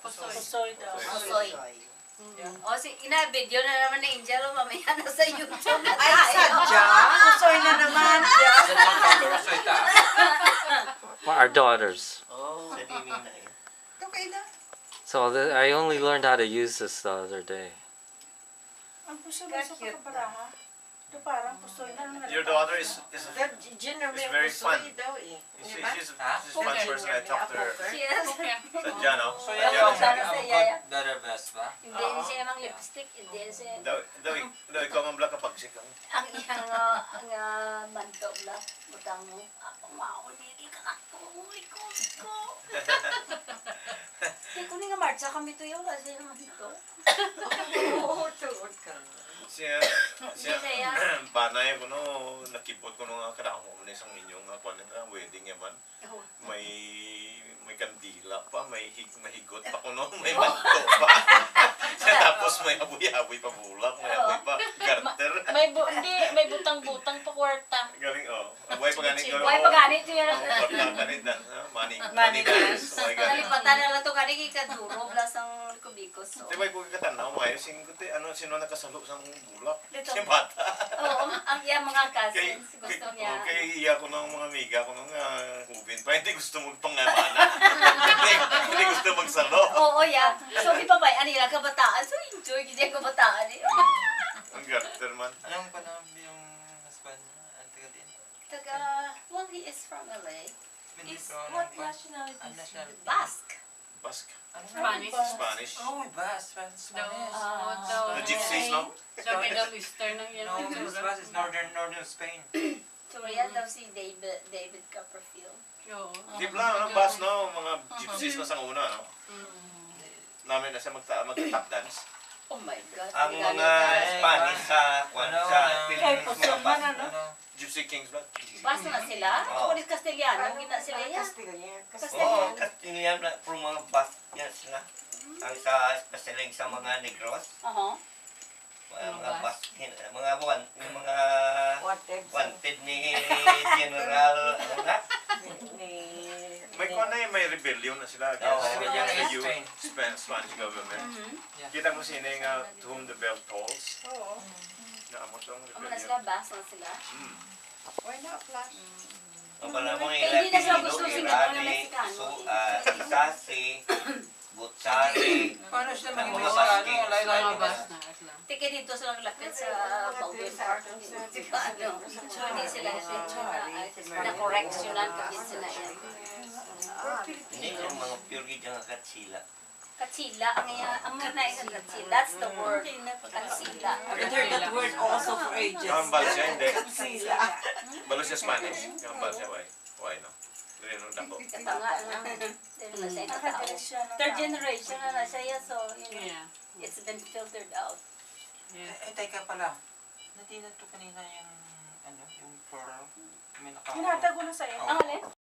Pusoy daw. Pusoy. O, ina-video na naman ni Angel, mamaya na sa YouTube na Ay, tayo. sadya. Pusoy na naman. Our daughters. Oh, sa dini na yun. Okay na. So I only learned how to use this the other day. Ang pusoy mo sa kaparaha. Ito parang pusoy na naman. Your daughter is That generally It's very pusoy fun. daw eh. she's Diba? she's a fun person. I talked to her. Yes. Sadya, no? So Sadya yan na siya. ang Sa yaya. better best ba? Hindi siya mang lipstick, hindi siya. Daw ikaw ang black kapag siya kang. Ang iyang manto bla, butang mo. Ako mao dili ka katuloy ko. Kaya kung nga marcha kami to yun kasi naman ito. Oo, tuod ka. Siya banay ko no nakibot ko no nga kadako mo na isang inyong nga kuan nga wedding yaman. May kandila pa, may mahigot pa ko no, may manto pa. Tapos may abuy-abuy pa bulak, may abuy pa garter. May butang-butang pa kwarta. Galing oh. Abuy pa ganit Why pa ganit yun? Wala ganit na. Money guys. guys. Nalipatan na lang to kanina ikaduro blas ang kubikos. Di ba ko katanaw may sino sino nakasalo sa bulak? Dito. Si bata. Oo, ang iyang mga cousins gusto niya. Kaya iya ko ng mga amiga ko nung hubin pa, hindi gusto magpangamana. Hindi gusto magsalo. Oo, yeah. So, di ba ba, ano yung kabataan? So, enjoy kasi ang kabataan eh. Ang garter man. Anong panahon yung husband niya? Ang taga din? Well, he is from LA. What nationality is he? nationality? Basque. Basque. Spanish. Spanish. Oh, Spanish. The gypsies, no? Sa Middle Eastern ang yan. No, Basque is northern Spain. So, yan daw si David Copperfield. Oo. Di ba, ano, Basque, no? Mga gypsies na sa una, no? Namin na siya mag-tap dance. Oh my God. Ang mga Spanish sa Philippines, mga Basque. Gypsy Kings ba? Basque na sila? Oo. Kunis Castellano, kita sila yan. Castellan. Oo, Castellano. Castilian na from mga Basque yan sila. Ang sa specialing sa mga Negros. Oo. Mga Basque, mga wanted ni General, ano na? May kung na may rebellion na sila against rebellion the against Spanish government. Yeah. Kita mo sino yung to whom the bell tolls. Oo. Naamot ang Amo na rebellion. sila, Basque na sila. Why not flash? Ang pala mo Eh, hindi na sila gusto sila ng Mexicano. Isasi, Butsari, Paano sila maging Mga Mexicano? Basque. Layo-layo Mga ba? bus na sila. Tiki dito silang lapit sa Baldwin Park. Di ba ano? So, hindi sila na-correctionan kapit sila yan. Hindi yung mga pure dyan ang katsila. Katsila, ang muna yung katsila. That's the word. Katsila. I've heard that word also for ages. Kambal siya, hindi. Sila. Balo siya Spanish. Kambal siya, why no? Rinong dako. Ito nga, na siya yung tao. Third generation na siya, so, you know, Yeah. it's been filtered out. Eh, teka pala. Natinan to kanina yung, yung pearl. May naka- Hinatago na sa'yo. Ang alin?